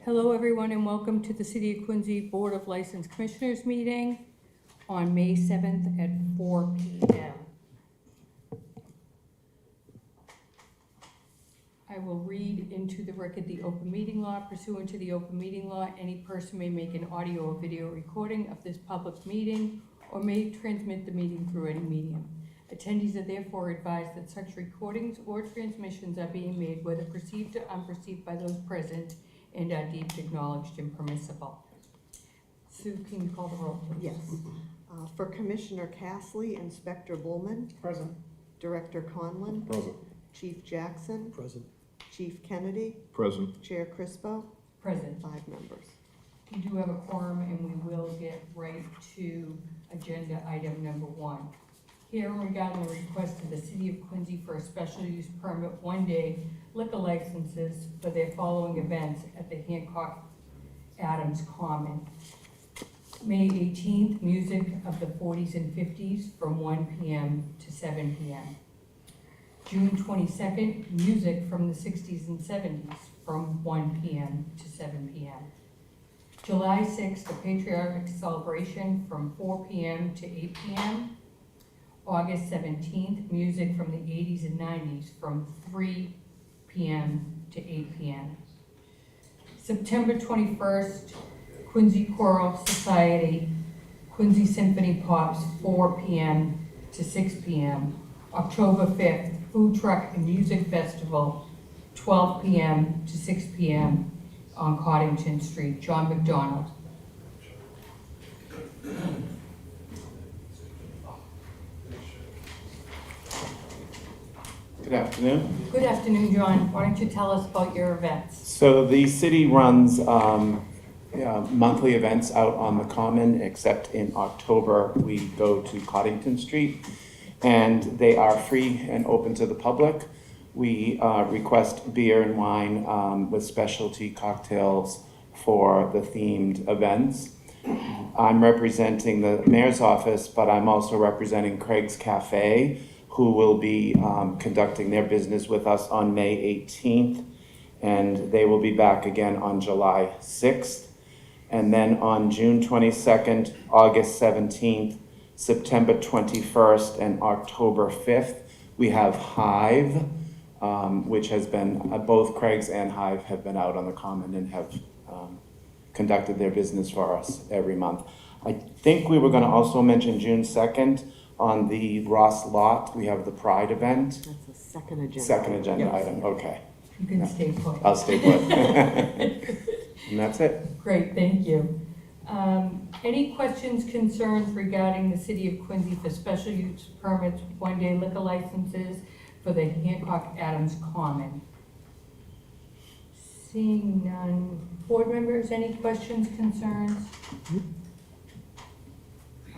Hello, everyone, and welcome to the City of Quincy Board of License Commissioners meeting on May 7th at 4 p.m. I will read into the record the open meeting law. Pursuant to the open meeting law, any person may make an audio or video recording of this public meeting or may transmit the meeting through any medium. Attendees are therefore advised that such recordings or transmissions are being made, whether perceived or unperceived by those present, and are deemed acknowledged and permissible. Sue, can you call the roll, please? Yes. For Commissioner Castley, Inspector Bullman. Present. Director Conlon. Present. Chief Jackson. Present. Chief Kennedy. Present. Chair Crispo. Present. 5 members. We do have a quorum, and we will get right to agenda item number 1. Here regarding the request of the City of Quincy for a special use permit one-day liquor licenses for their following events at the Hancock Adams Common. May 18th, music of the 40s and 50s from 1 p.m. to 7 p.m. June 22nd, music from the 60s and 70s from 1 p.m. to 7 p.m. July 6th, a patriotic celebration from 4 p.m. to 8 p.m. August 17th, music from the 80s and 90s from 3 p.m. to 8 p.m. September 21st, Quincy Choral Society, Quincy Symphony Pops, 4 p.m. to 6 p.m. October 5th, Food Truck and Music Festival, 12 p.m. to 6 p.m. on Coddington Street. John McDonald. Good afternoon. Good afternoon, John. Why don't you tell us about your events? So the city runs monthly events out on the Common, except in October we go to Coddington Street, and they are free and open to the public. We request beer and wine with specialty cocktails for the themed events. I'm representing the mayor's office, but I'm also representing Craig's Cafe, who will be conducting their business with us on May 18th, and they will be back again on July 6th. And then on June 22nd, August 17th, September 21st, and October 5th, we have Hive, which has been, both Craig's and Hive have been out on the Common and have conducted their business for us every month. I think we were gonna also mention June 2nd, on the Ross lot, we have the Pride event. That's the second agenda. Second agenda Yes. item, okay. You can stay put. I'll stay put. And that's it. Great, thank you. Any questions, concerns regarding the City of Quincy for special use permits, one-day liquor licenses for the Hancock Adams Common? Seeing none. Board members, any questions, concerns?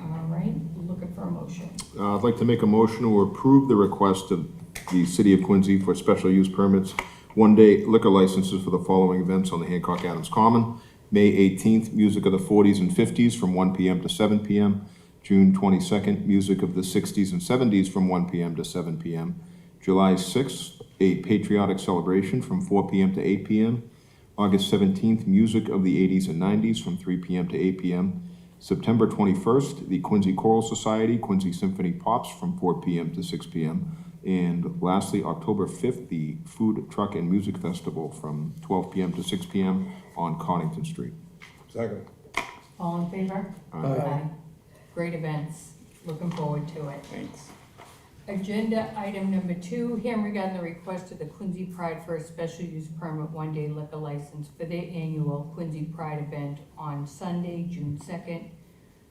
All right, looking for a motion. I'd like to make a motion to approve the request of the City of Quincy for special use permits, one-day liquor licenses for the following events on the Hancock Adams Common. May 18th, music of the 40s and 50s from 1 p.m. to 7 p.m. June 22nd, music of the 60s and 70s from 1 p.m. to 7 p.m. July 6th, a patriotic celebration from 4 p.m. to 8 p.m. August 17th, music of the 80s and 90s from 3 p.m. to 8 p.m. September 21st, the Quincy Choral Society, Quincy Symphony Pops from 4 p.m. to 6 p.m. And lastly, October 5th, the Food Truck and Music Festival from 12 p.m. to 6 p.m. on Coddington Street. Second. All in favor? Aye. Great events. Looking forward to it. Thanks. Agenda item number 2, hearing regarding the request of the Quincy Pride for a special use permit one-day liquor license for their annual Quincy Pride event on Sunday, June 2nd,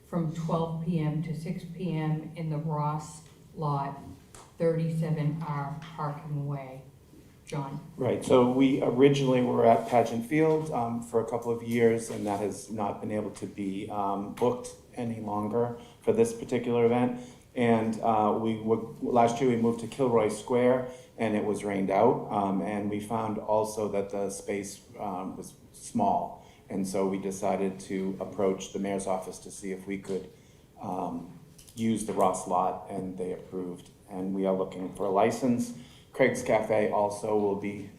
from 12 p.m. to 6 p.m. in the Ross lot, 37R Parking Way. John? Right, so we originally were at Pageant Field for a couple of years, and that has not been able to be booked any longer for this particular event. And last year we moved to Kilroy Square, and it was rained out. And we found also that the space was small. And so we decided to approach the mayor's office to see if we could use the Ross lot, and they approved. and we are looking for a license. Craig's Cafe also will be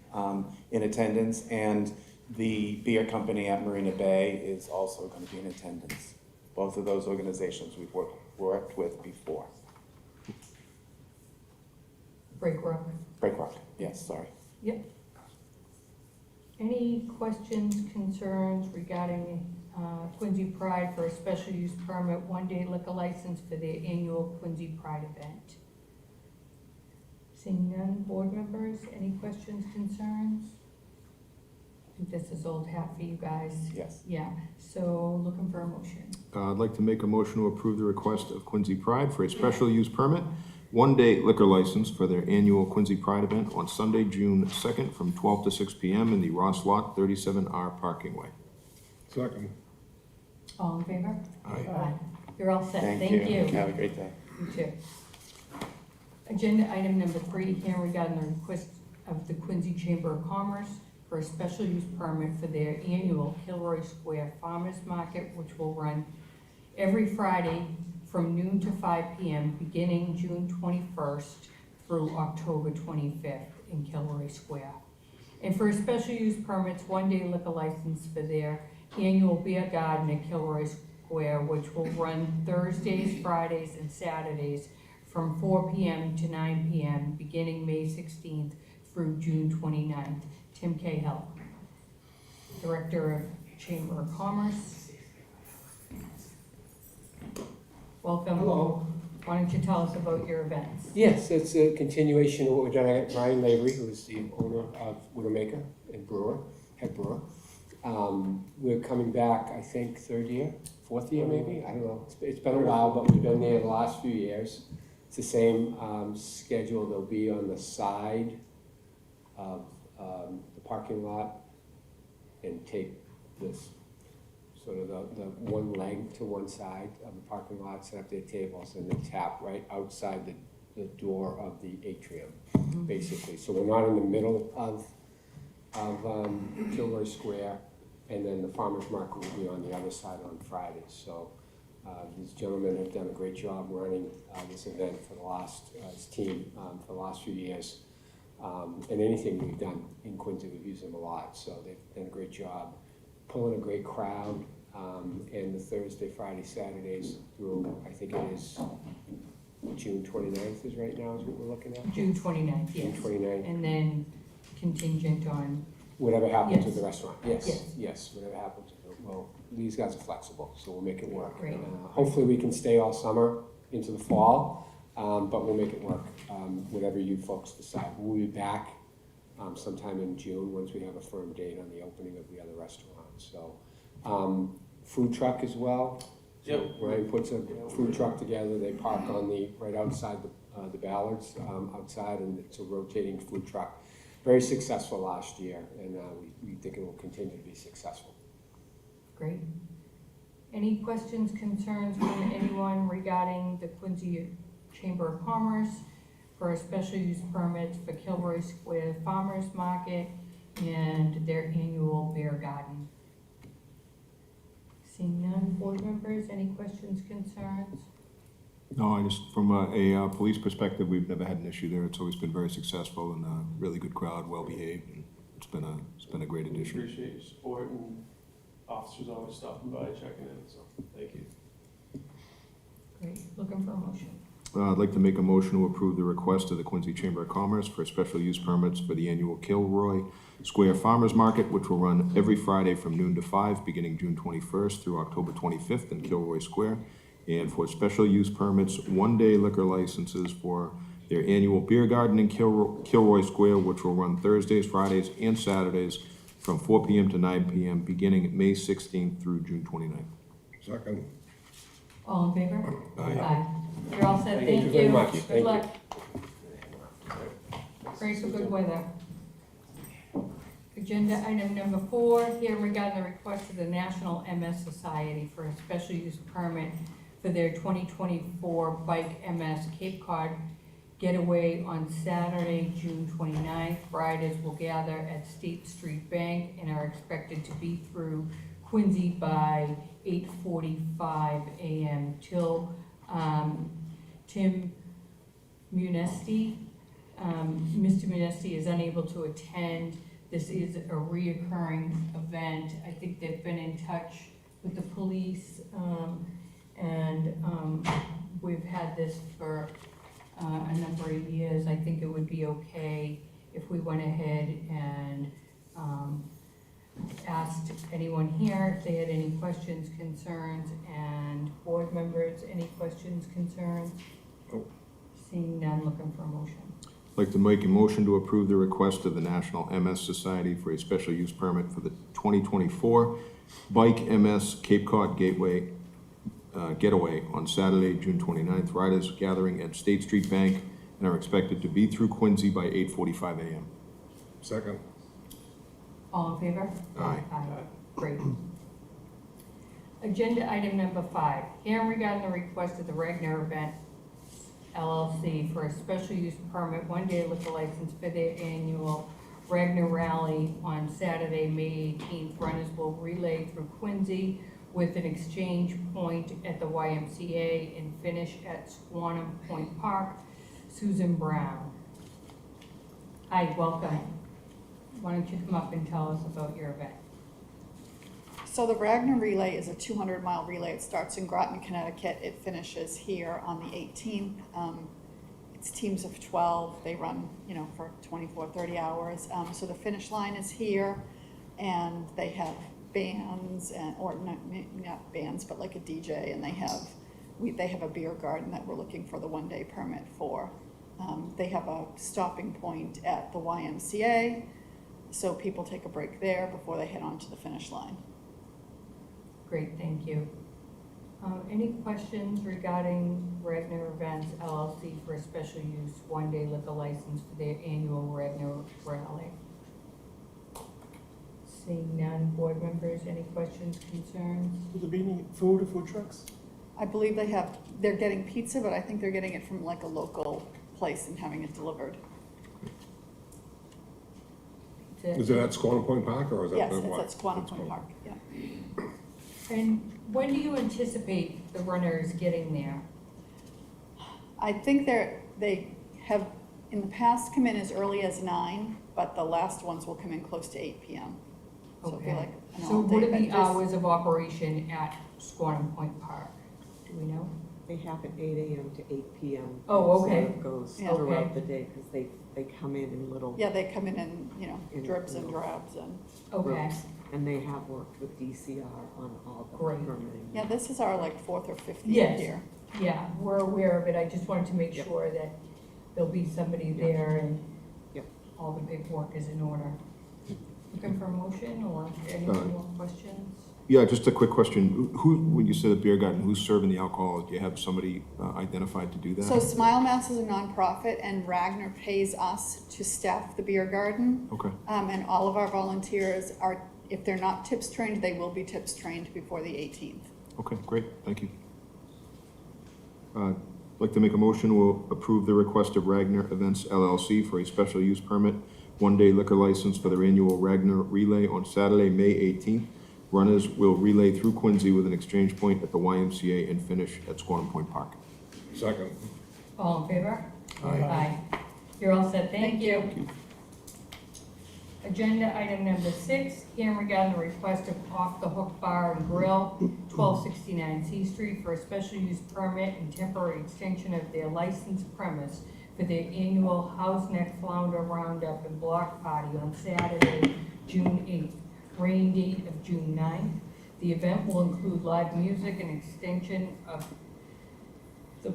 in attendance, and the beer company at Marina Bay is also going to be in attendance. Both of those organizations we've worked with before. Break Rock. Break Rock, yes, sorry. Yep. Any questions, concerns regarding Quincy Pride for a special use permit, one-day liquor license for their annual Quincy Pride event? Seeing none, board members, any questions, concerns? I think this is old hat for you guys. Yes. Yeah, so looking for a motion. I'd like to make a motion to approve the request of Quincy Pride for a special use permit, one-day liquor license for their annual Quincy Pride event on Sunday, June 2nd, from 12 to 6 p.m. in the Ross Lot 37R parking way. Second. All in favor? Aye. You're all set, thank you. Have a great day. You too. Agenda item number 3, hearing regarding the request of the Quincy Chamber of Commerce for a special use permit for their annual Kilroy Square Farmers Market, which will run every Friday from noon to 5 p.m., beginning June 21st through October 25th in Kilroy Square. And for a special use permits, one-day liquor license for their annual beer garden at Kilroy Square, which will run Thursdays, Fridays, and Saturdays from 4 p.m. to 9 p.m., beginning May 16th through June 29th. Tim Cahill, Director of Chamber of Commerce. Welcome. Hello. Why don't you tell us about your events? Yes, it's a continuation of what we're doing at Ryan Lavery, who is the owner of Widowmaker and brewer, head brewer. We're coming back, I think, third year, fourth year maybe, I don't know. It's been a while, but we've been there the last few years. It's the same schedule. They'll be on the side of the parking lot and take this sort of the one leg to one side of the parking lot, set up their tables, and then tap right outside the door of the atrium, basically. So we're not in the middle of Kilroy Square, and then the farmer's market will be on the other side on Fridays. So these gentlemen have done a great job running this event for the last, this team, for the last few years. And anything we've done in Quincy, we've used them a lot. So they've done a great job pulling a great crowd. And the Thursday, Friday, Saturdays through, I think it is June 29th is right now is what we're looking at? June 29th, June yes. 29th. And then contingent on, Whatever happens Yes. with the restaurant, Yes. yes, whatever happens. Well, these guys are flexible, so we'll make it work. Great. Hopefully we can stay all summer into the fall, but we'll make it work, whatever you folks decide. We'll be back sometime in June, once we have a firm date on the opening of the other restaurants. So, food truck as well. Yep. Ryan puts a food truck together, they park on right outside the Ballards, outside, and it's a rotating food truck. Very successful last year, and we think it will continue to be successful. great. Any questions, concerns from anyone regarding the Quincy Chamber of Commerce for a special use permit for Kilroy Square Farmers Market and their annual beer garden? Seeing none, board members, any questions, concerns? No, I just, from a police perspective, we've never had an issue there. It's always been very successful and a really good crowd, well-behaved, and it's been a great addition. Appreciate your support, and officers always stopping by, checking in, so thank you. Great, looking for a motion. I'd like to make a motion to approve the request of the Quincy Chamber of Commerce for special use permits for the annual Kilroy Square Farmers Market, which will run every Friday from noon to 5, beginning June 21st through October 25th in Kilroy Square, and for special use permits, one-day liquor licenses for their annual beer garden in Kilroy Square, which will run Thursdays, Fridays, and Saturdays from 4 p.m. to 9 p.m., beginning May 16th through June 29th. Second. All in favor? Aye. You're all set, Thank thank you you. very much. Good Thank you. luck. Pray for good weather. Agenda item number 4, here regarding the request of the National MS Society for a special use permit for their 2024 Bike MS Cape Cod getaway on Saturday, June 29th. Riders will gather at State Street Bank and are expected to be through Quincy by 8:45 a.m. till Tim Munesti. Mr. Munesti is unable to attend. This is a reoccurring event. I think they've been in touch with the police, and we've had this for a number of years. I think it would be okay if we went ahead and asked anyone here if they had any questions, concerns, and board members, any questions, concerns? Oh. Seeing none, looking for a motion. I'd like to make a motion to approve the request of the National MS Society for a special use permit for the 2024 Bike MS Cape Cod Gateway Getaway on Saturday, June 29th. Riders gathering at State Street Bank and are expected to be through Quincy by 8:45 a.m. Second. All in favor? Aye. Great. Agenda item number 5, hearing regarding the request of the Ragnar Event LLC for a special use permit, one-day liquor license for their annual Ragnar Rally on Saturday, May 18th. Runners will relay through Quincy with an exchange point at the YMCA and finish at Squantum Point Park. Susan Brown. Hi, welcome. Why don't you come up and tell us about your event? So the Ragnar Relay is a 200-mile relay. It starts in Groton, Connecticut. It finishes here on the 18th. It's teams of 12. They run, for 24, 30 hours. So the finish line is here, and they have bands, or not bands, but like a DJ, and they have a beer garden that we're looking for the one-day permit for. They have a stopping point at the YMCA, so people take a break there before they head on to the finish line. Great, thank you. Any questions regarding Ragnar Events LLC for a special use one-day liquor license for their annual Ragnar Rally? Seeing none, board members, any questions, concerns? Will there be any food or food trucks? I believe they're getting pizza, but I think they're getting it from like a local place and having it delivered. Is it at Squantum Point Park or is that? Yes, it's at Squantum Point Park, yeah. And when do you anticipate the runners getting there? I think they have, in the past, come in as early as 9, but the last ones will come in close to 8 p.m. So it'll be Okay. like an So all-day what are event. the hours of operation at Squantum Point Park? Do we know? They have it 8 a.m. to 8 p.m. Oh, okay. So it goes Yeah. throughout Okay. the day, because they come in little Yeah, they come in In dribs and little- drabs and, Okay, groups. And they have worked with DCR on all the Great. permitting. yeah, this is our like 4th or 5th year Yes. here. yeah, we're aware of it. I just wanted to make Yep. sure that there'll be somebody there and Yep. all the paperwork is in order. Looking for a motion or any more questions? Yeah, just a quick question. Who, when you said the beer garden, who's serving the alcohol? Do you have somebody identified to do that? So Smile Mass is a nonprofit, and Ragnar pays us to staff the beer garden. Okay, And all of our volunteers are, if they're not TIPS trained, they will be TIPS trained before the 18th. okay, great, thank you. I'd like to make a motion to approve the request of Ragnar Events LLC for a special use permit, one-day liquor license for their annual Ragnar Relay on Saturday, May 18th. Runners will relay through Quincy with an exchange point at the YMCA and finish at Squantum Point Park. Second. All in favor? Aye. You're all set, thank Thank you. you. Agenda item number 6, hearing regarding the request of Off the Hook Bar and Grill, 1269 C Street, for a special use permit and temporary extension of their licensed premise for their annual House Neck Flounder Roundup and Block Party on Saturday, June 8th, rain date of June 9th. The event will include live music and extension of the,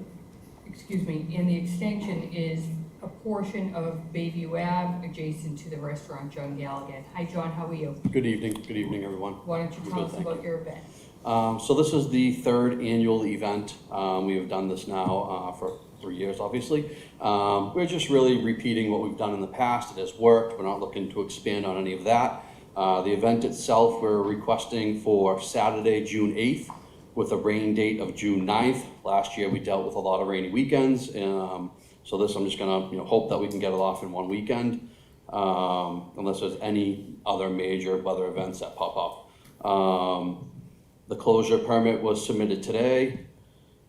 and the extension is a portion of Bayview Ave adjacent to the restaurant John Galligan. Hi, John, how are you? Good evening, everyone. Why don't you tell us about your event? So this is the third annual event. We have done this now for 3 years, obviously. We're just really repeating what we've done in the past. It has worked. We're not looking to expand on any of that. The event itself, we're requesting for Saturday, June 8th, with a rain date of June 9th. Last year, we dealt with a lot of rainy weekends. So this, I'm just gonna hope that we can get it off in one weekend, unless there's any other major weather events that pop up. The closure permit was submitted today.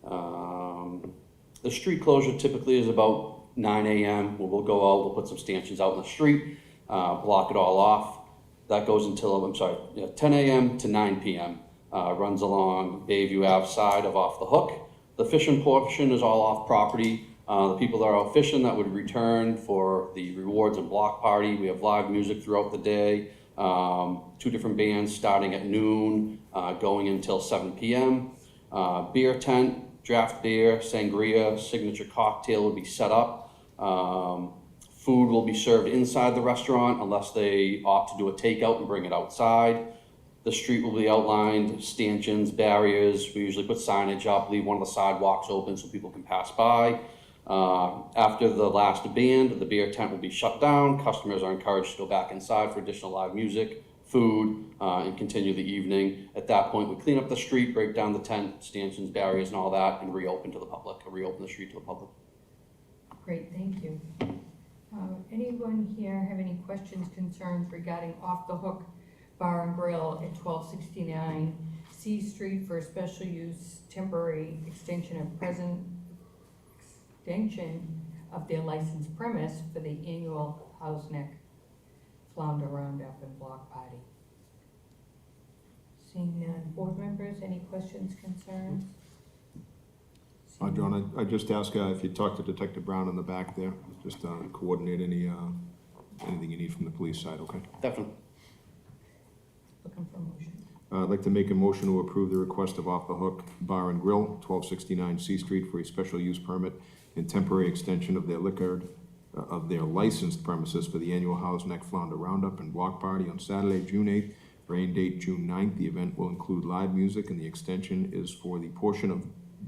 The street closure typically is about 9 AM, we'll go out, we'll put some stanchions out in the street, block it all off. That goes until, 10 AM to 9 PM. Runs along Bayview Ave side of Off the Hook. The fishing portion is all off property. The people that are out fishing that would return for the rewards and block party. We have live music throughout the day. 2 different bands starting at noon, going until 7 PM. Beer tent, draft beer, sangria, signature cocktail will be set up. Food will be served inside the restaurant unless they opt to do a takeout and bring it outside. The street will be outlined, stanchions, barriers. We usually put signage up, leave one of the sidewalks open so people can pass by. After the last band, the beer tent will be shut down. Customers are encouraged to go back inside for additional live music, food, and continue the evening. At that point, we clean up the street, break down the tent, stanchions, barriers, and all that, and reopen to the public, or reopen the street to the public. Great, thank you. Anyone here have any questions, concerns regarding Off the Hook Bar and Grill at 1269 C Street for a special use temporary extension of their licensed premise for the annual House Neck Flounder Roundup and Block Party? Seeing none. Board members, any questions, concerns? John, I just ask if you talk to Detective Brown in the back there, just coordinate anything you need from the police side, okay? Definitely. Looking for a motion. I'd like to make a motion to approve the request of Off the Hook Bar and Grill, 1269 C Street, for a special use permit and temporary extension of their licensed premises for the annual House Neck Flounder Roundup and Block Party on Saturday, June 8th, rain date June 9th. The event will include live music, and the extension is for the portion of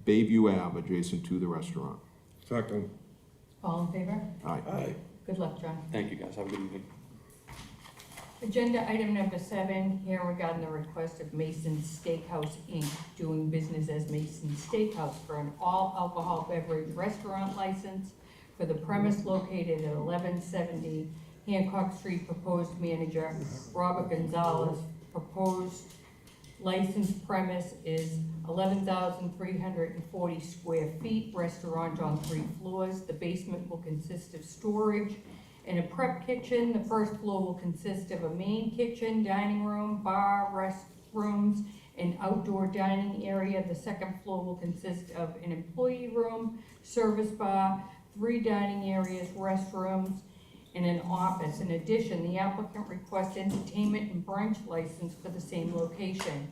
Bayview Ave adjacent to the restaurant. Second. All in favor? Aye. Good luck, John. Thank you, guys. Have a good evening. Agenda item number 7, here regarding the request of Mason's Steakhouse, Inc., doing business as Mason's Steakhouse for an all-alcohol beverage restaurant license for the premise located at 1170 Hancock Street. Proposed manager Robert Gonzalez. Proposed licensed premise is 11,340 square feet, restaurant on 3 floors. The basement will consist of storage and a prep kitchen. The first floor will consist of a main kitchen, dining room, bar, restrooms, and outdoor dining area. The second floor will consist of an employee room, service bar, 3 dining areas, restrooms, and an office. In addition, the applicant requests entertainment and brunch license for the same location.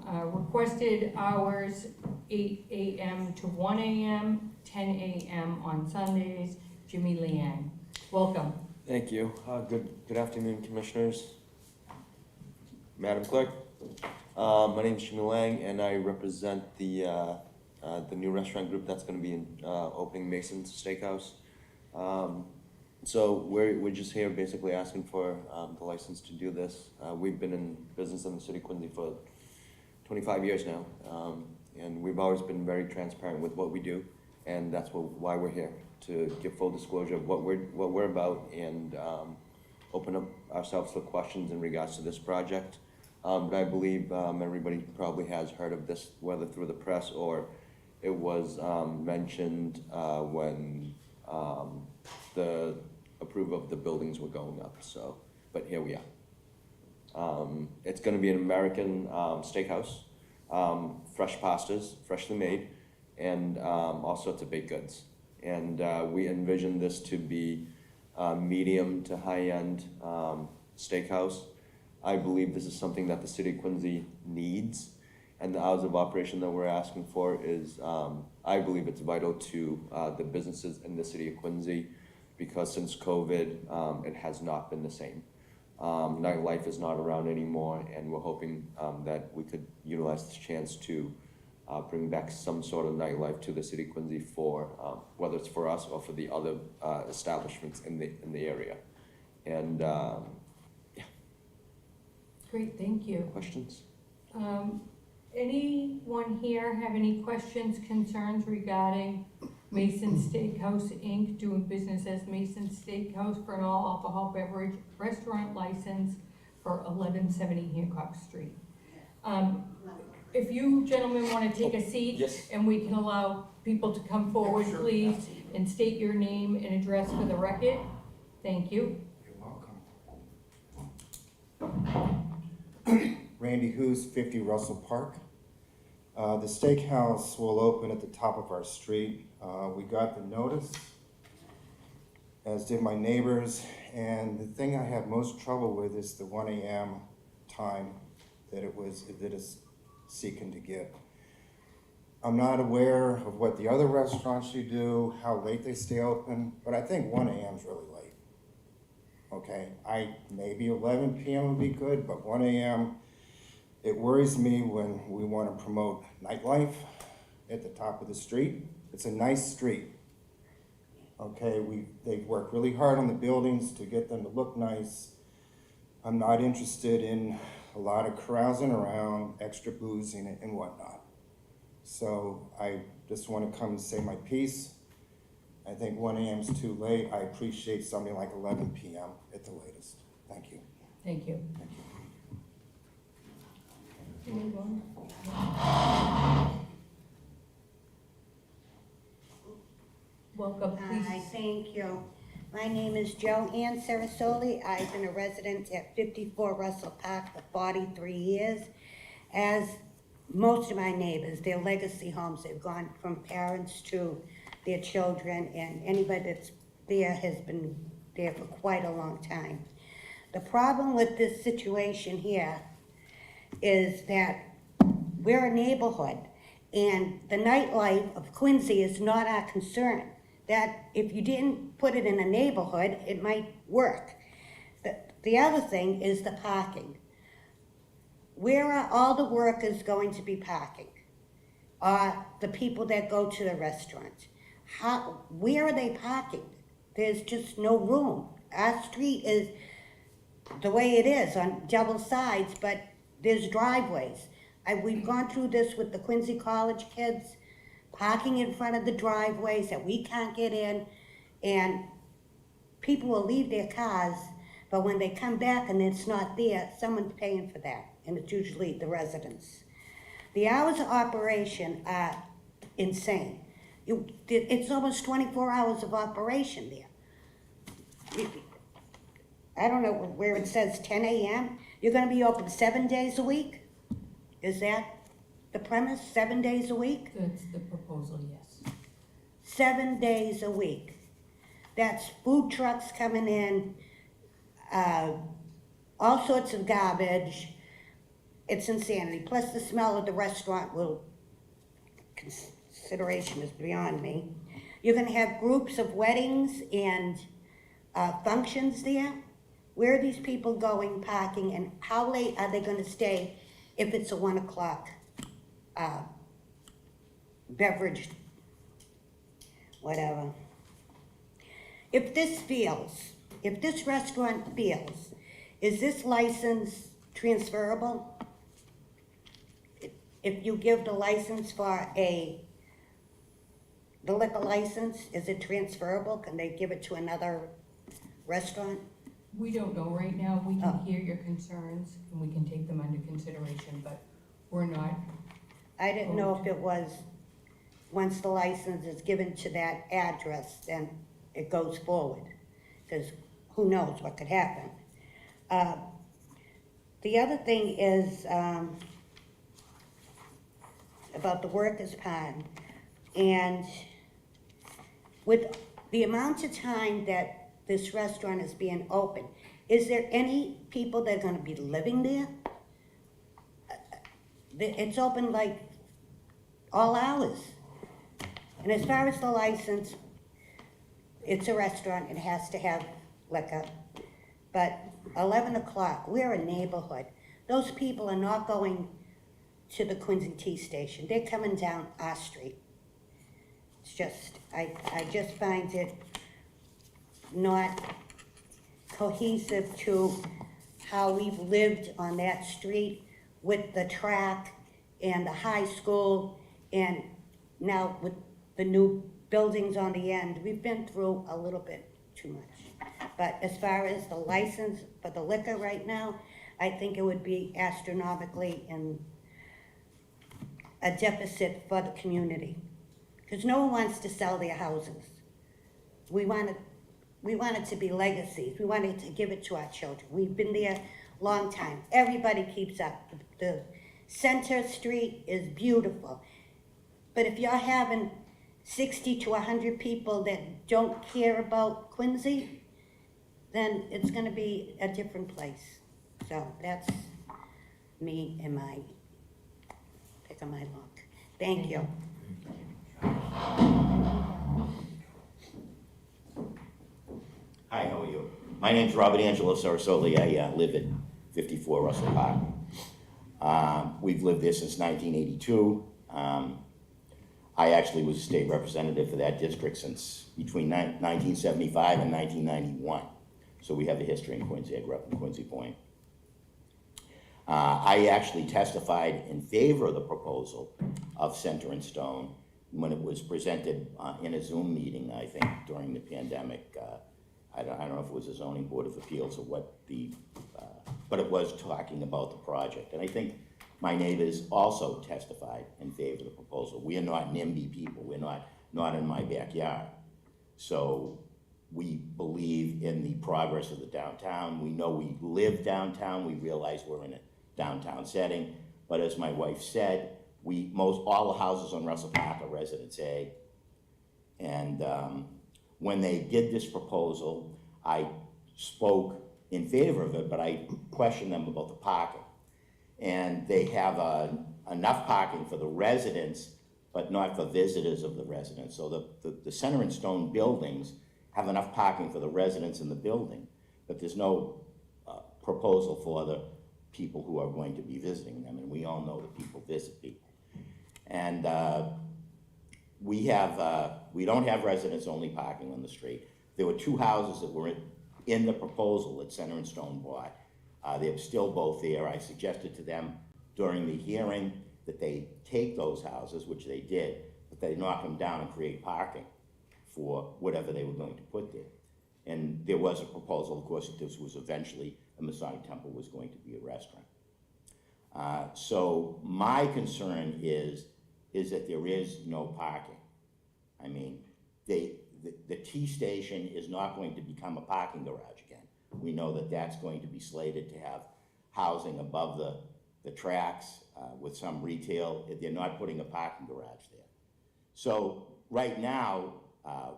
Requested hours 8 AM to 1 AM, 10 AM on Sundays. Jimmy Liang. Welcome. Thank you. Good afternoon, Commissioners. Madam Clerk. My name is Jimmy Lang, and I represent the new restaurant group that's going to be opening Mason's Steakhouse. So we're just here basically asking for the license to do this. We've been in business in the city of Quincy for 25 years now, and we've always been very transparent with what we do, and that's why we're here, to give full disclosure of what we're about, and open up ourselves for questions in regards to this project. But I believe everybody probably has heard of this, whether through the press or it was mentioned when the approval of the buildings were going up. So, but here we are. It's going to be an American steakhouse, fresh pastas, freshly made, and all sorts of baked goods. And we envision this to be medium to high-end steakhouse. I believe this is something that the city of Quincy needs, and the hours of operation that we're asking for is, I believe it's vital to the businesses in the city of Quincy, because since COVID, it has not been the same. Nightlife is not around anymore, and we're hoping that we could utilize this chance to bring back some sort of nightlife to the city of Quincy for whether it's for us or for the other establishments in the area. And yeah. Great, thank you. Questions? Anyone here have any questions, concerns regarding Mason's Steakhouse, Inc., doing business as Mason's Steakhouse for an all-alcohol beverage restaurant license for 1170 Hancock Street? If you gentlemen want to take a seat, Yes. and we can allow people to come forward, please, and state your name and address for the record. Thank you. You're welcome. Randy Hoos, 50 Russell Park. The steakhouse will open at the top of our street. We got the notice, as did my neighbors, and the thing I have most trouble with is the 1 a.m. time that it's seeking to get. I'm not aware of what the other restaurants you do, how late they stay open, but I think 1 a.m. is really late. Okay, maybe 11 p.m. would be good, but 1 a.m., it worries me when we want to promote nightlife at the top of the street. It's a nice street. Okay, they've worked really hard on the buildings to get them to look nice. I'm not interested in a lot of carousing around, extra boozing and whatnot. So I just want to come and say my piece. I think 1 a.m. is too late. I appreciate something like 11 p.m. at the latest. Thank you. Thank you. Thank you. Welcome, Hi, please. thank you. My name is Joanne Sarasoli. I've been a resident at 54 Russell Park for 43 years. As most of my neighbors, their legacy homes have gone from parents to their children, and anybody that's there has been there for quite a long time. The problem with this situation here is that we're a neighborhood, and the nightlife of Quincy is not our concern. That if you didn't put it in a neighborhood, it might work. The other thing is the parking. Where are all the workers going to be parking? The people that go to the restaurant. Where are they parking? There's just no room. Our street is the way it is on double sides, but there's driveways. We've gone through this with the Quincy College kids, parking in front of the driveways that we can't get in, and people will leave their cars, but when they come back and it's not there, someone's paying for that, and it's usually the residents. The hours of operation are insane. It's almost 24 hours of operation there. I don't know where it says 10 a.m. You're gonna be open 7 days a week? Is that the premise, 7 days a week? That's the proposal, yes. 7 days a week. That's food trucks coming in, all sorts of garbage. It's insanity. Plus the smell of the restaurant consideration is beyond me. You're gonna have groups of weddings and functions there. Where are these people going, parking, and how late are they gonna stay if it's a 1 o'clock beverage, whatever. If this restaurant fails, is this license transferable? If you give the license for the liquor license, is it transferable? Can they give it to another restaurant? We don't know right now. We can hear your concerns and we can take them under consideration, but we're not. I didn't know if it was, once the license is given to that address, then it goes forward, because who knows what could happen. The other thing is about the workers' pond, and with the amount of time that this restaurant is being open, is there any people that are gonna be living there? It's open like all hours. And as far as the license, it's a restaurant, it has to have liquor. But 11 o'clock, we're a neighborhood. Those people are not going to the Quincy T station. They're coming down our street. It's just, I just find it not cohesive to how we've lived on that street with the track and the high school, and now with the new buildings on the end. We've been through a little bit too much. But as far as the license for the liquor right now, I think it would be astronomically in a deficit for the community. because no one wants to sell their houses. We want it to be legacies. We wanted to give it to our children. We've been there a long time. Everybody keeps up. The Center Street is beautiful. But if you're having 60 to 100 people that don't care about Quincy, then it's gonna be a different place. So that's me and my pick of my luck. Thank you. Hi, how are you? My name's Robert Angelo Sarasoli. I live at 54 Russell Park. We've lived there since 1982. I actually was a state representative for that district since between 1975 and 1991. So we have a history in Quincy. I grew up in Quincy Point. I actually testified in favor of the proposal of Center and Stone when it was presented in a Zoom meeting, I think, during the pandemic. I don't know if it was a zoning board of appeals or what but it was talking about the project. And I think my neighbors also testified in favor of the proposal. We are not NIMBY people. We're not in my backyard. So we believe in the progress of the downtown. We know we live downtown. We realize we're in a downtown setting. But as my wife said, all the houses on Russell Park are Residence A. And when they did this proposal, I spoke in favor of it, but I questioned them about the parking. And they have enough parking for the residents, but not for visitors of the residents. So the Center and Stone buildings have enough parking for the residents in the building, but there's no proposal for the people who are going to be visiting them, and we all know that people visit people. And we don't have residents-only parking on the street. There were two houses that were in the proposal that Center and Stone bought. They're still both there. I suggested to them during the hearing that they take those houses, which they did, but they knock them down and create parking for whatever they were going to put there. And there was a proposal, of course, that this was eventually, a Masonic Temple was going to be a restaurant. So my concern is that there is no parking. I mean, the T station is not going to become a parking garage again. We know that that's going to be slated to have housing above the tracks with some retail. They're not putting a parking garage there. So right now,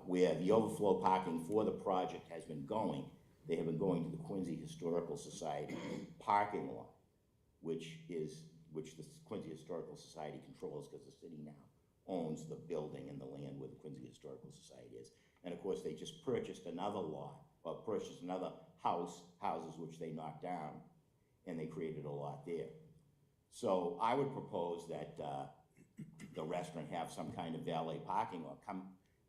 where the overflow parking for the project has been going, they have been going to the Quincy Historical Society parking lot, which the Quincy Historical Society controls because the city now owns the building and the land where the Quincy Historical Society is. And of course, they just purchased another lot, or purchased another houses which they knocked down, and they created a lot there. So I would propose that the restaurant have some kind of valet parking or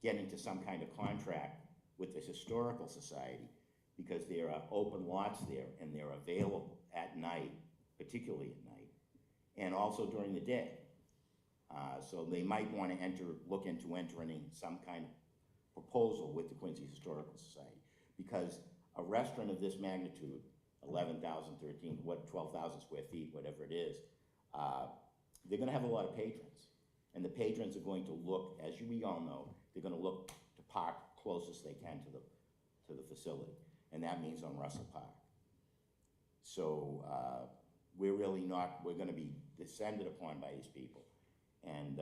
get into some kind of contract with the Historical Society, because there are open lots there and they're available at night, particularly at night, and also during the day. So they might want to look into entering some kind of proposal with the Quincy Historical Society, because a restaurant of this magnitude, 12,000 square feet, whatever it is, they're going to have a lot of patrons. And the patrons are going to look, as we all know, they're going to look to park closest they can to the facility. And that means on Russell Park. So we're going to be descended upon by these people. And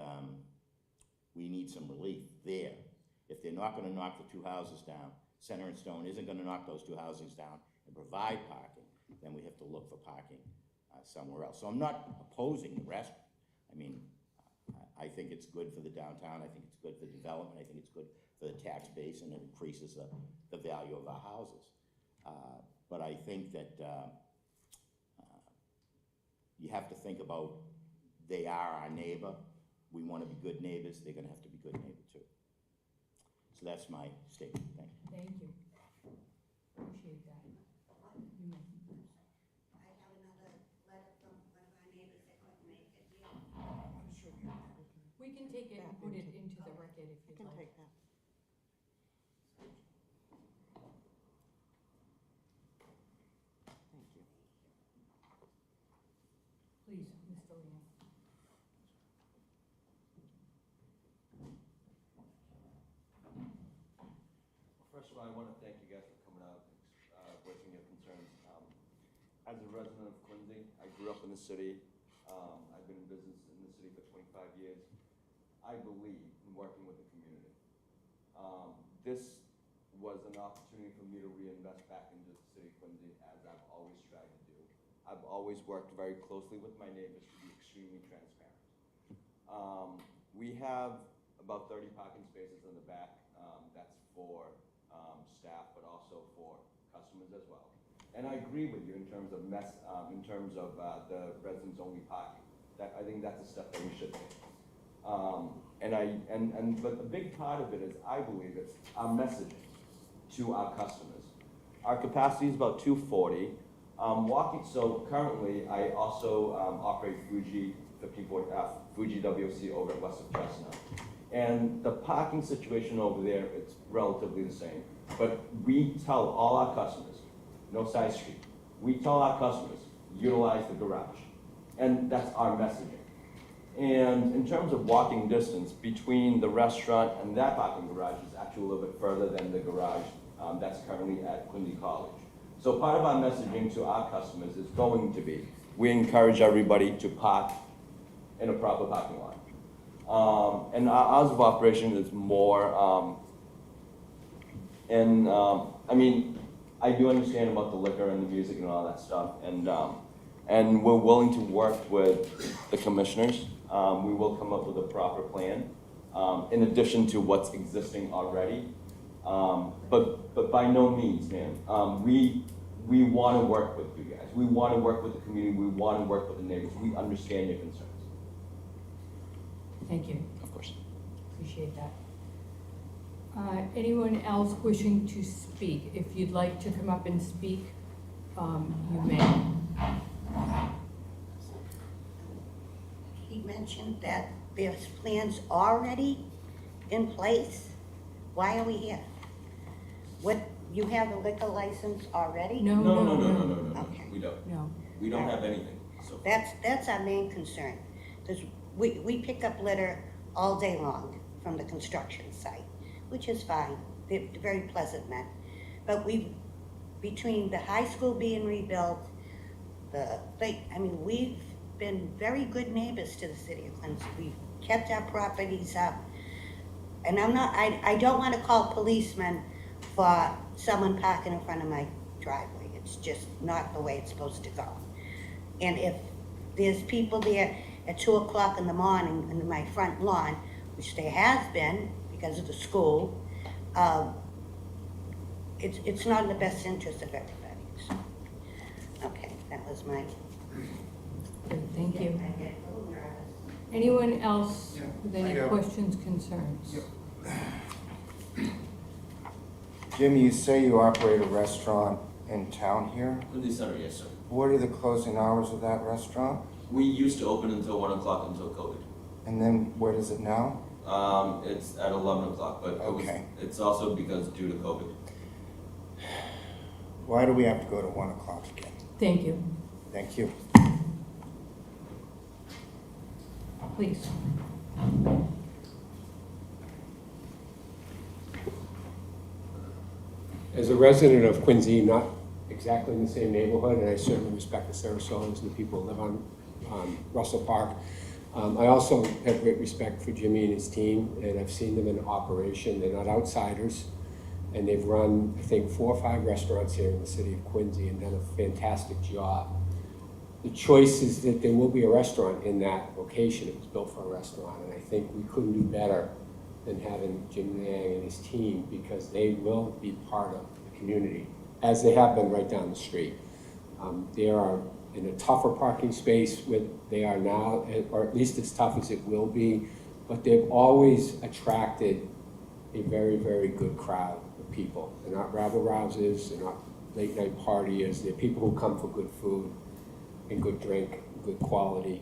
we need some relief there. If they're not going to knock the two houses down, Center and Stone isn't going to knock those two houses down and provide parking, then we have to look for parking somewhere else. So I'm not opposing the restaurant. I mean, I think it's good for the downtown. I think it's good for development. I think it's good for the tax base, and it increases the value of our houses. But I think that you have to think about, they are our neighbor. We want to be good neighbors. They're going to have to be good neighbors too. So that's my statement. Thank you. Thank you. Appreciate that. You may. I have another letter from one of our neighbors that couldn't make it here. We can take it and put it into the record if I you'd can like. take that. Thank you. Please, Mr. Leon. I want to thank you guys for coming out, voicing your concerns. As a resident of Quincy, I grew up in the city. I've been in business in the city for 25 years. I believe in working with the community. This was an opportunity for me to reinvest back into the city of Quincy, as I've always tried to do. I've always worked very closely with my neighbors to be extremely transparent. We have about 30 parking spaces in the back. That's for staff, but also for customers as well. And I agree with you in terms of the residents only parking. I think that's a step that we should take. But the big part of it is, I believe, it's our messaging to our customers. Our capacity is about 240. So currently, I also operate Fuji WC over at West of Chestnut. And the parking situation over there, it's relatively the same. But we tell all our customers, no side street. We tell our customers, utilize the garage. And that's our messaging. And in terms of walking distance between the restaurant and that parking garage is actually a little bit further than the garage that's currently at Quincy College. So part of our messaging to our customers is going to be, we encourage everybody to park in a proper parking lot. And our hours of operation is more, I mean, I do understand about the liquor and the music and all that stuff, and we're willing to work with the commissioners. We will come up with a proper plan, in addition to what's existing already. But by no means, man, we want to work with you guys. We want to work with the community. We want to work with the neighbors. We understand your concerns. Thank you. Of course. Appreciate that. Anyone else wishing to speak? If you'd like to come up and speak, you may. He mentioned that there's plans already in place. Why are we here? What, you have a liquor license already? No. Okay. We don't. No. We don't have anything. So That's our main concern. Because we pick up litter all day long from the construction site, which is fine. They're very pleasant men. But between the high school being rebuilt, we've been very good neighbors to the city of Quincy. We've kept our properties up. And I don't want to call policemen for someone parking in front of my driveway. It's just not the way it's supposed to go. And if there's people there at 2 o'clock in the morning in my front lawn, which there has been because of the school, it's not in the best interest of everybody. So, okay, that was my... Good, thank you. I get a little nervous. Anyone else with any I do. questions, concerns? Jimmy, you say you operate a restaurant in town here. Quincy Center, yes, sir. What are the closing hours of that restaurant? We used to open until 1 o'clock until COVID. And then what is it now? It's at 11 o'clock, but Okay. it's also because due to COVID. Why do we have to go to 1 o'clock again? Thank you. Thank you. Please. As a resident of Quincy, not exactly in the same neighborhood, and I certainly respect the Sarasolis and the people who live on Russell Park. I also have great respect for Jimmy and his team, and I've seen them in operation. They're not outsiders, and they've run, I think, 4 or 5 restaurants here in the city of Quincy and done a fantastic job. The choice is that there will be a restaurant in that location. It was built for a restaurant, and I think we couldn't do better than having Jim Liang and his team, because they will be part of the community, as they have been right down the street. They are in a tougher parking space where they are now, or at least as tough as it will be, but they've always attracted a very, very good crowd of people. They're not rabble-rousers, they're not late-night partiers, they're people who come for good food and good drink, good quality.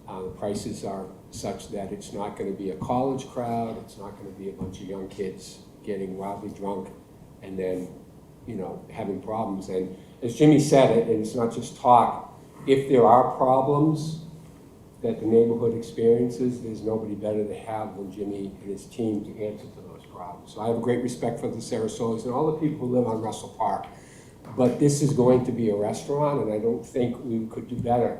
The prices are such that it's not going to be a college crowd, it's not going to be a bunch of young kids getting wildly drunk and then, having problems. And as Jimmy said it, and it's not just talk, if there are problems that the neighborhood experiences, there's nobody better to have than Jimmy and his team to answer to those problem. So I have a great respect for the Sarasolis and all the people who live on Russell Park. But this is going to be a restaurant, and I don't think we could do better.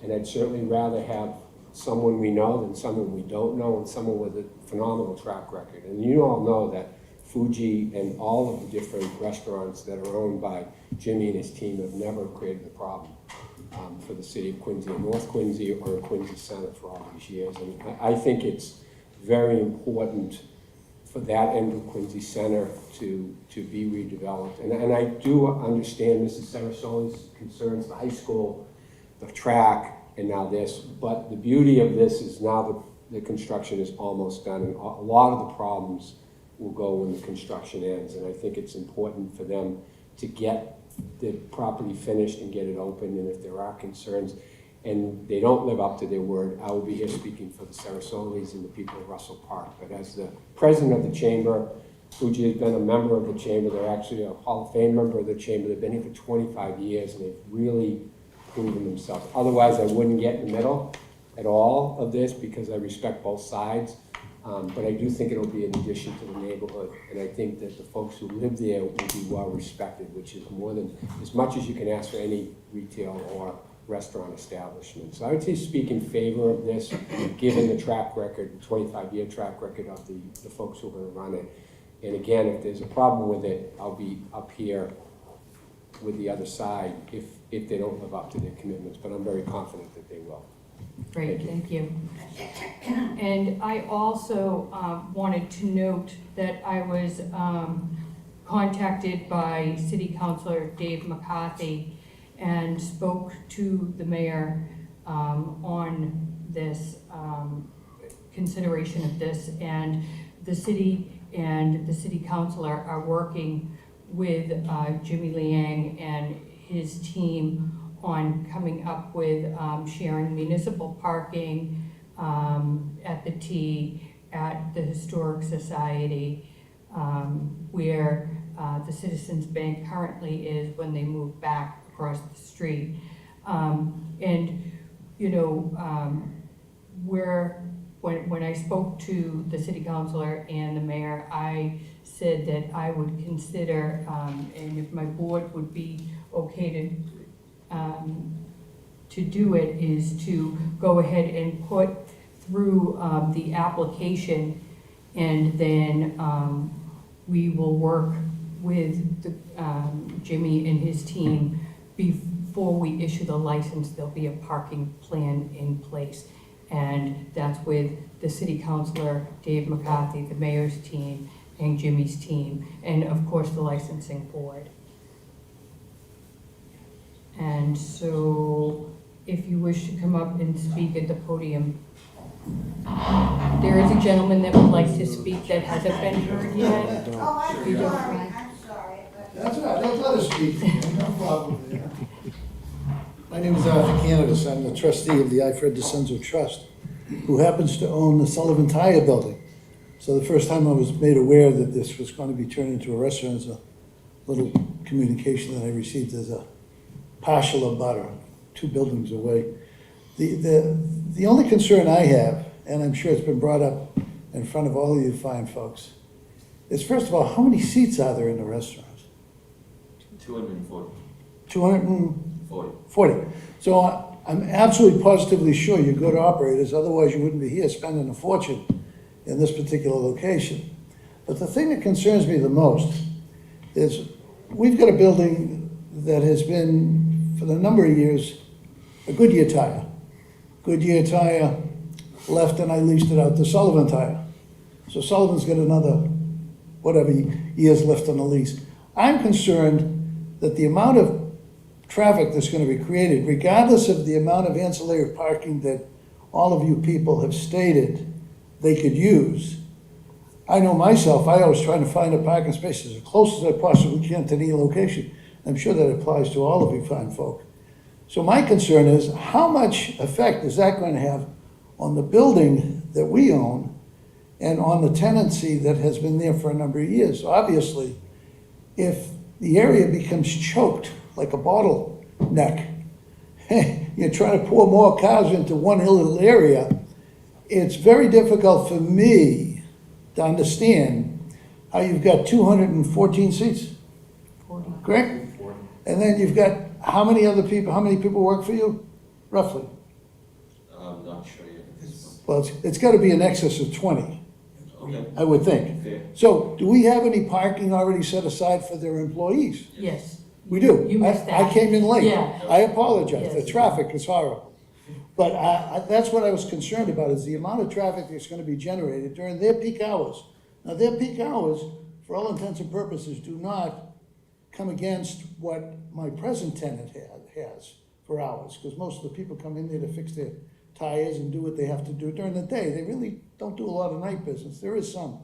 And I'd certainly rather have someone we know than someone we don't know, and someone with a phenomenal track record. And you all know that Fuji and all of the different restaurants that are owned by Jimmy and his team have never created a problem for the city of Quincy, or North Quincy, or Quincy Center for all these years. And I think it's very important for that end of Quincy Center to be redeveloped. And I do understand Mrs. Sarasoli's concerns, the high school, the track, and now this. But the beauty of this is now the construction is almost done, and a lot of the problems will go when the construction ends. And I think it's important for them to get the property finished and get it open. And if there are concerns and they don't live up to their word, I will be here speaking for the Sarasolis and the people of Russell Park. But as the president of the chamber, Fuji has been a member of the chamber. They're actually a Hall of Fame member of the chamber. They've been here for 25 years, and they've really proven themselves. Otherwise, I wouldn't get in the middle at all of this, because I respect both sides. But I do think it'll be an addition to the neighborhood, and I think that the folks who live there will be well respected, which is more than, as much as you can ask for any retail or restaurant establishment. So I would say speak in favor of this, given the track record, 25-year track record of the folks who are going to run it. And again, if there's a problem with it, I'll be up here with the other side if they don't live up to their commitments, but I'm very confident that they will. Great, thank you. And I also wanted to note that I was contacted by City Councilor Dave McCarthy and spoke to the mayor on this consideration of this, and the city and the city councilor are working with Jimmy Liang and his team on coming up with sharing municipal parking at the T, at the Historic Society, where the Citizens Bank currently is when they move back across the street. And, you know, when I spoke to the city councilor and the mayor, I said that I would consider, and if my board would be okay to do it, is to go ahead and put through the application, and then we will work with Jimmy and his team. Before we issue the license, there'll be a parking plan in place. And that's with the city councilor, Dave McCarthy, the mayor's team, and Jimmy's team, and of course the licensing board. And so if you wish to come up and speak at the podium, there is a gentleman that would like to speak that hasn't been heard yet. Oh, I'm You don't sorry, mind? I'm sorry, but. That's all right, don't let us speak, no problem there. My name is Arthur Candace, I'm the trustee of the I. Fred DeCenzo Trust, who happens to own the Sullivan Tire Building. So the first time I was made aware that this was going to be turned into a restaurant is a little communication that I received as a partial abutter, 2 buildings away. The only concern I have, and I'm sure it's been brought up in front of all of you fine folks, is first of all, how many seats are there in the restaurant? 240. 240. So I'm absolutely positively sure you're good operators, otherwise you wouldn't be here spending a fortune in this particular location. But the thing that concerns me the most is we've got a building that has been, for a number of years, a Goodyear Tire. Goodyear Tire left and I leased it out to Sullivan Tire. So Sullivan's got another, whatever, years left on the lease. I'm concerned that the amount of traffic that's going to be created, regardless of the amount of ancillary parking that all of you people have stated they could use. I know myself, I always try to find a parking space as close as I possibly can to any location. I'm sure that applies to all of you fine folk. So my concern is, how much effect is that going to have on the building that we own and on the tenancy that has been there for a number of years? Obviously, if the area becomes choked like a bottleneck, you're trying to pour more cars into one little area, it's very difficult for me to understand how you've got 214 seats, 40. correct? And then you've got, how many people work for you, roughly? I'm not sure yet. Well, it's gotta be in excess of 20, Okay. I would think. Fair. So, do we have any parking already set aside for their employees? Yes. We do. You missed I that. came in late. Yeah. I apologize. The Yes. traffic is horrible. But that's what I was concerned about, is the amount of traffic that's gonna be generated during their peak hours. Now, their peak hours, for all intents and purposes, do not come against what my present tenant has for hours, because most of the people come in there to fix their tires and do what they have to do during the day. They really don't do a lot of night business. There is some.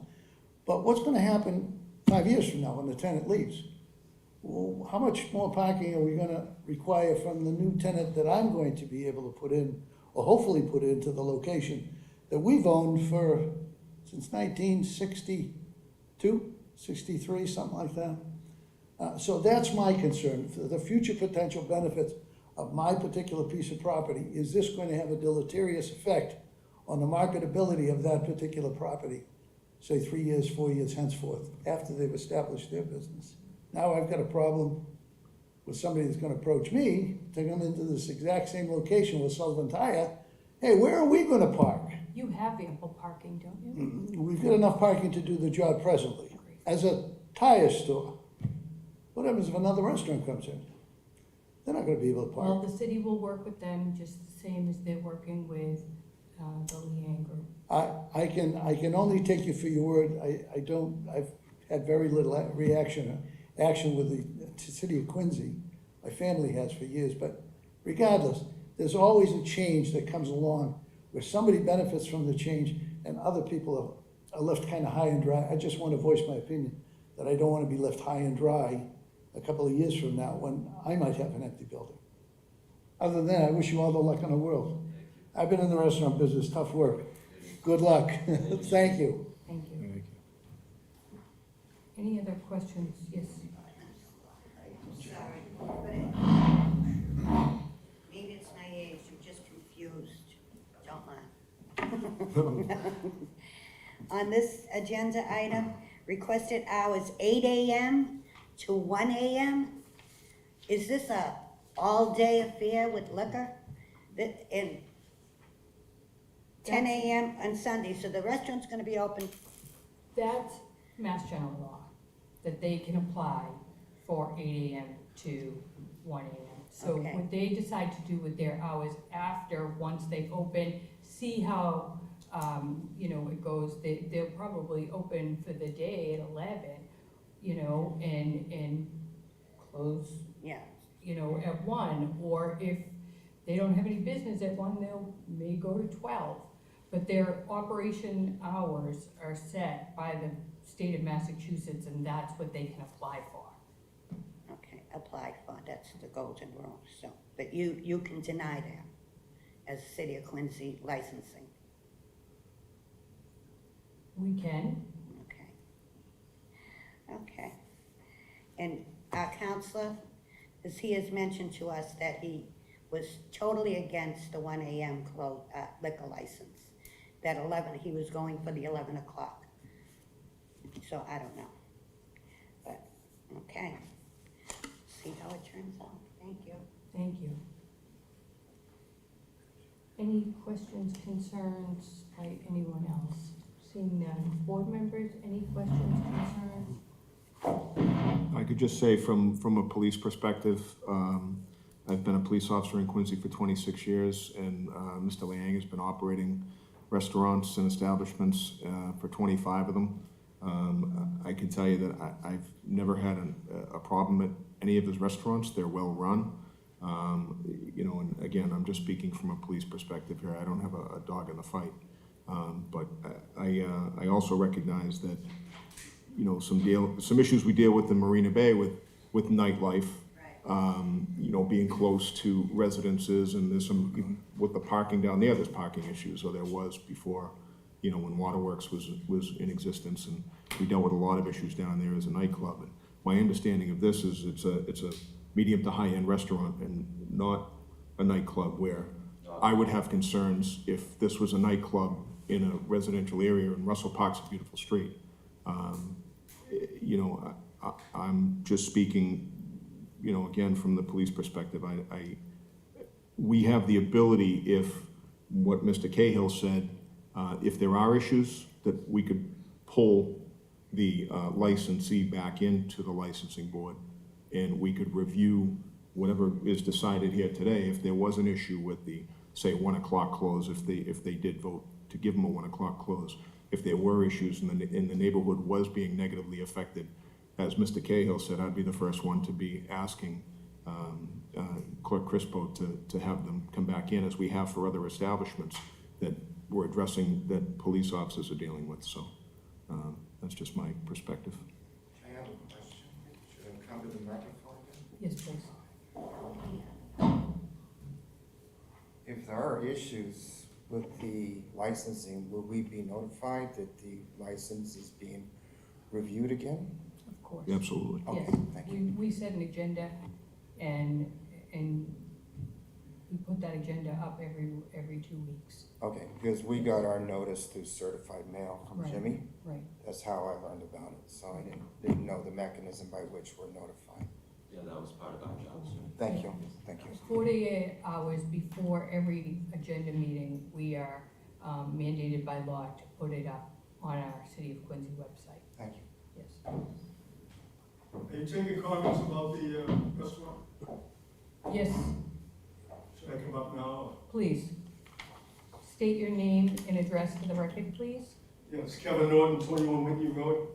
But what's gonna happen 5 years from now when the tenant leaves? Well, how much more parking are we gonna require from the new tenant that I'm going to be able to put in, or hopefully put into the location that we've owned since 1962, 63, something like that? So that's my concern, for the future potential benefits of my particular piece of property. Is this going to have a deleterious effect on the marketability of that particular property, say 3 years, 4 years henceforth, after they've established their business? Now I've got a problem with somebody that's gonna approach me to come into this exact same location with Sullivan Tire. Hey, where are we gonna park? You have ample parking, don't you? We've got enough parking to do the job presently. As a tire store, what happens if another restaurant comes in? They're not gonna be able to Well, park. the city will work with them just the same as they're working with the Leanne Group. I can only take you for your word. I've had very little action with the city of Quincy. My family has for years, but regardless, there's always a change that comes along where somebody benefits from the change and other people are left kind of high and dry. I just want to voice my opinion that I don't want to be left high and dry a couple of years from now when I might have an empty building. Other than that, I wish you all the luck in the world. I've been in the restaurant business, tough work. Good luck. Thank you. Thank you. Any other questions? Yes. Sorry, maybe it's my age, I'm just confused. Don't laugh. On this agenda item, requested hours 8 AM to 1 AM. Is this a all-day affair with liquor? And 10 AM on Sunday, so the restaurant's gonna be open. That's Mass General law, that they can apply for 8 AM to 1 AM. So Okay. what they decide to do with their hours after, once they open, see how, it goes. They'll probably open for the day at 11, and close, Yeah, at 1. Or if they don't have any business at 1, may go to 12. But their operation hours are set by the state of Massachusetts, and that's what they can apply for. okay, apply for, that's the golden rule, so, but you can deny that as City of Quincy licensing, We can. okay? Okay. And our counselor, as he has mentioned to us that he was totally against the 1 AM liquor license. That 11, he was going for the 11 o'clock. So I don't know. But, okay. See how it turns out. Thank you. Thank you. Any questions, concerns by anyone else? Seeing none. Board members, any questions, concerns? I could just say from a police perspective, I've been a police officer in Quincy for 26 years, and Mr. Liang has been operating restaurants and establishments for 25 of them. I can tell you that I've never had a problem at any of his restaurants. They're well-run. And again, I'm just speaking from a police perspective here. I don't have a dog in the fight. But I also recognize that, some issues we deal with in Marina Bay with nightlife, being close to residences, and there's some, even with the parking down there's parking issues, or there was before, when Waterworks was in existence, and we dealt with a lot of issues down there as a nightclub. And my understanding of this is it's a medium to high-end restaurant and not a nightclub, where I would have concerns if this was a nightclub in a residential area, and Russell Park's a beautiful street. you know, I'm just speaking, you know, again, from the police perspective, we have the ability, if what Mr. Cahill said, if there are issues, that we could pull the licensee back into the licensing board, and we could review whatever is decided here today. If there was an issue with the, say, 1 o'clock close, if they did vote to give them a 1 o'clock close, if there were issues and the neighborhood was being negatively affected, as Mr. Cahill said, I'd be the first one to be asking Clerk Crispo to have them come back in, as we have for other establishments that we're addressing, that police officers are dealing with. So that's just my perspective. I have a question. Should I come to the microphone again? Yes, please. If there are issues with the licensing, will we be notified that the license is being reviewed again? Of course. Absolutely. Okay, Yes, thank you. we set an agenda and we put that agenda up every 2 weeks. Okay, because we got our notice through certified mail from Right. Jimmy. Right. That's how I learned about it, so I didn't know the mechanism by which we're notified. Yeah, that was part of our job, so. Thank you, thank you. 48 hours before every agenda meeting, we are mandated by law to put it up on our City of Quincy website. Thank you. Yes. Are you taking comments about the restaurant? Yes, Should I come up now? please. State your name and address for the record, please. Yes, Kevin Norton, 21 Whitney Road.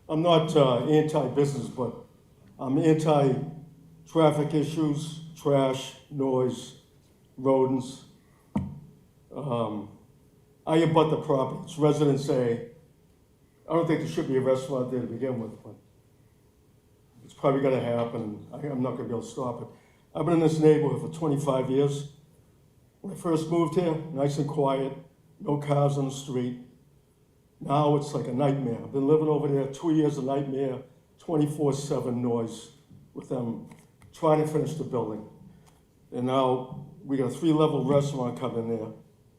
I'm not anti-business, but I'm anti-traffic issues, trash, noise, rodents. I abut the property. It's Residence A. I don't think there should be a restaurant there to begin with, but it's probably gonna happen. I'm not gonna be able to stop it. I've been in this neighborhood for 25 years. When I first moved here, nice and quiet, no cars on the street. Now it's like a nightmare. I've been living over there 2 years, a nightmare, 24/7 noise with them trying to finish the building. And now we got a 3-level restaurant coming there.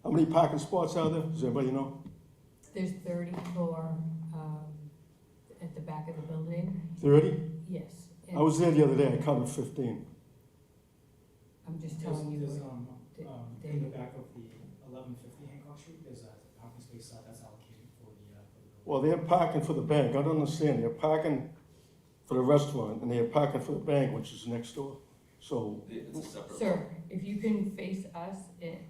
How many parking spots are there? Does anybody know? There's 34 at the back of the building. 30? Yes. I was there the other day, I counted 15. I'm just telling you. There's, that in the they- back of the 1150 Hancock Street, there's a parking space that's allocated for the Well, they're parking for the bank. I don't understand. They're parking for the restaurant and they're parking for the bank, which is next door. So, It's a separate. Sir, if you can face us,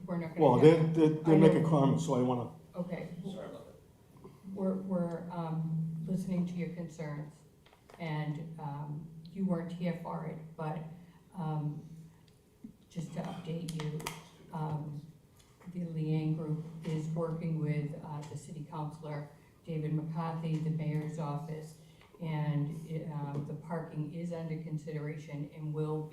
we're not well, gonna have. they're I making know. comments, so I wanna, Okay, Sorry about that. we're listening to your concerns, and you weren't here for it, but just to update you, the Liang Group is working with the city councilor, David McCarthy, the mayor's office, and the parking is under consideration and will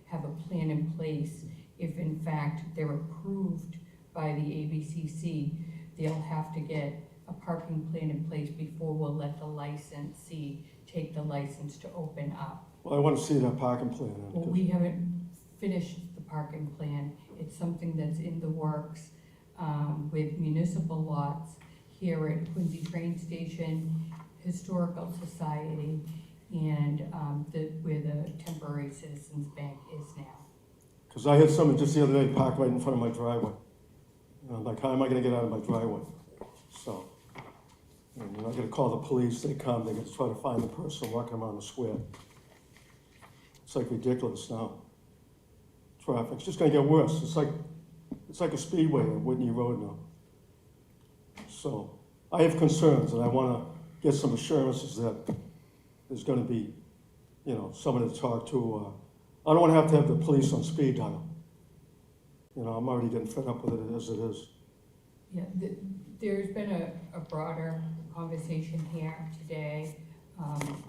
have a plan in place. If in fact they're approved by the ABCC, they'll have to get a parking plan in place before we'll let the licensee take the license to open up. well, I wanna see that parking plan. Well, we haven't finished the parking plan. It's something that's in the works with municipal lots here at Quincy Train Station, Historical Society, and where the temporary Citizens Bank is now. Cause I had someone just the other day park right in front of my driveway. And I'm like, how am I gonna get out of my driveway? So, and I'm gonna call the police, they come, they try to find the person walking around the square. It's like ridiculous now. Traffic's just gonna get worse. It's like a speedway on Whitney Road now. So, I have concerns and I wanna get some assurances that there's gonna be, you know, someone to talk to. I don't wanna have to have the police on speed dial. You know, I'm already getting fed up with it as it is. Yeah, there's been a broader conversation here today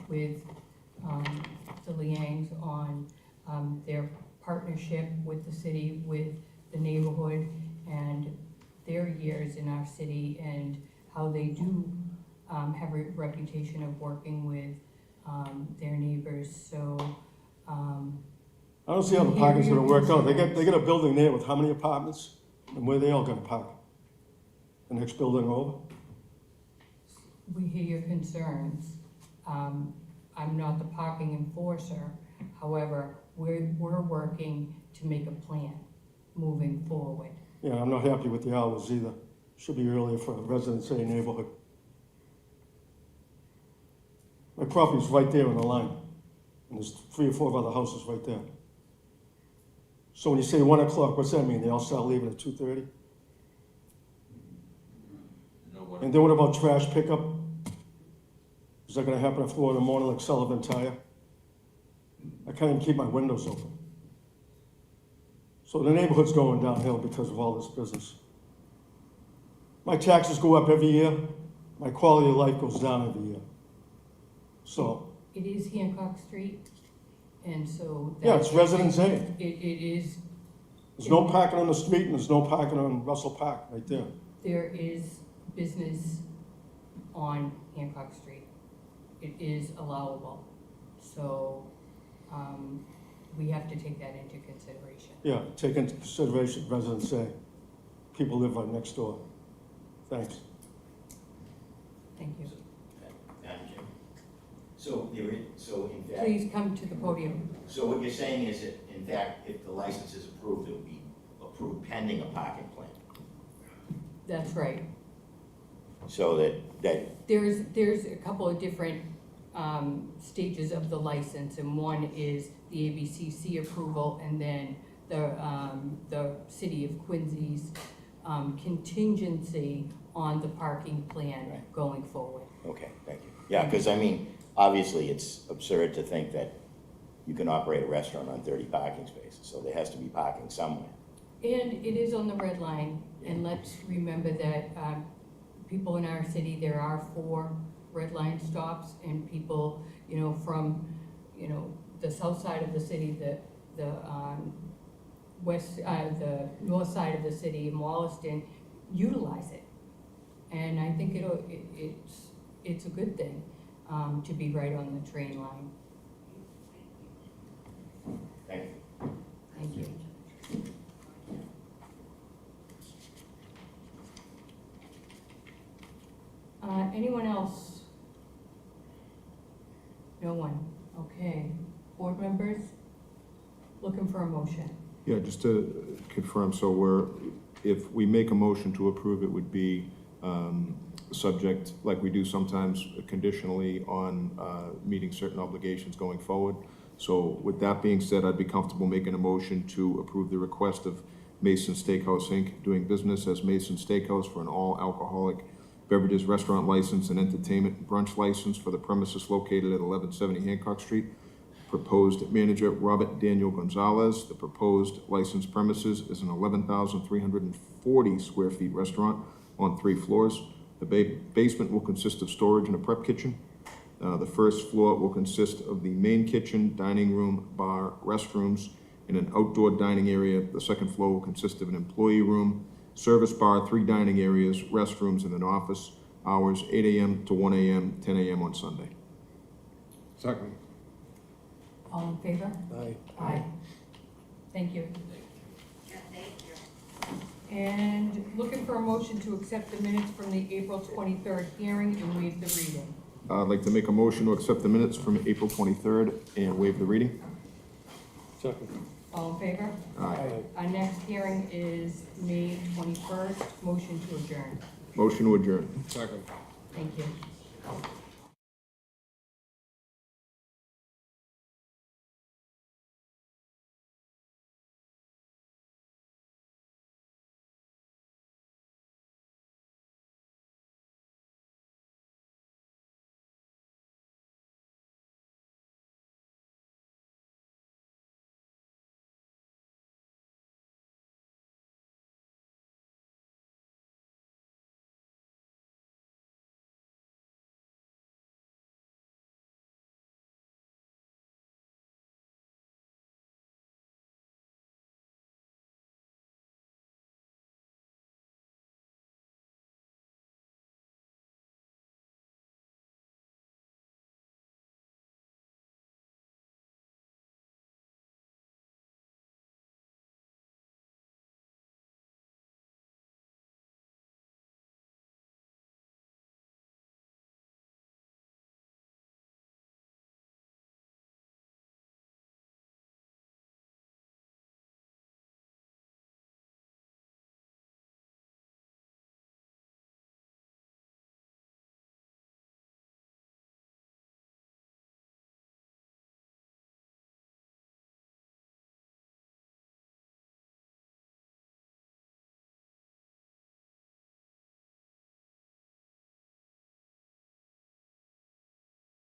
with the Liangs on their partnership with the city, with the neighborhood, and their years in our city, and how they do have a reputation of working with their neighbors. So I don't see how the parking's gonna work out. They got a building there with how many apartments? And where they all gonna park? The next building over? we hear your concerns. I'm not the parking enforcer, however, we're working to make a plan moving forward. Yeah, I'm not happy with the hours either. Should be earlier for a Residence A neighborhood. My property's right there in the line, and there's 3 or 4 other houses right there. So when you say 1 o'clock, what's that mean? They all start leaving at 2:30? And then what about trash pickup? Is that gonna happen at 4 in the morning like Sullivan Tire? I can't even keep my windows open. So the neighborhood's going downhill because of all this business. My taxes go up every year, my quality of life goes down every year. So, It is Hancock Street, and so. yeah, it's Residence A. It is, There's no parking on the street and there's no parking on Russell Park, right there. there is business on Hancock Street. It is allowable, so, we have to take that into consideration. Yeah, take into consideration Residence A. People live right next door. Thanks. Thank you. Madam Chair. So in fact. Please come to the podium. So what you're saying is that, in fact, if the license is approved, it will be approved pending a parking plan? That's right. So that There's a couple of different stages of the license, and one is the ABCC approval, and then the City of Quincy's contingency on the parking plan going forward. Okay, thank you. Yeah, because I mean, obviously, it's absurd to think that you can operate a restaurant on 30 parking spaces, so there has to be parking somewhere. And it is on the red line, and let's remember that people in our city, there are 4 red line stops, and people, from, the south side of the city, the north side of the city in Wollaston, utilize it. And I think it's a good thing to be right on the train line. Thank you. Thank you. Anyone else? No one. Okay. Board members, looking for a motion. Yeah, just to confirm, so if we make a motion to approve, it would be subject, like we do sometimes, conditionally on meeting certain obligations going forward. So with that being said, I'd be comfortable making a motion to approve the request of Mason Steakhouse, Inc., doing business as Mason Steakhouse for an all-alcoholic beverages restaurant license and entertainment brunch license for the premises located at 1170 Hancock Street. Proposed manager Robert Daniel Gonzalez. The proposed licensed premises is an 11,340 square feet restaurant on 3 floors. The basement will consist of storage and a prep kitchen. The first floor will consist of the main kitchen, dining room, bar, restrooms, and an outdoor dining area. The second floor will consist of an employee room, service bar, 3 dining areas, restrooms, and an office. Hours 8 a.m. to 1 a.m., 10 a.m. on Sunday. Second. All in favor? Aye. Aye. Thank you. Yeah, thank you. And looking for a motion to accept the minutes from the April 23rd hearing and waive the reading. I'd like to make a motion to accept the minutes from April 23rd and waive the reading. Second. All in favor? Aye. Our next hearing is May 21st. Motion to adjourn. Motion to adjourn. Second. Thank you.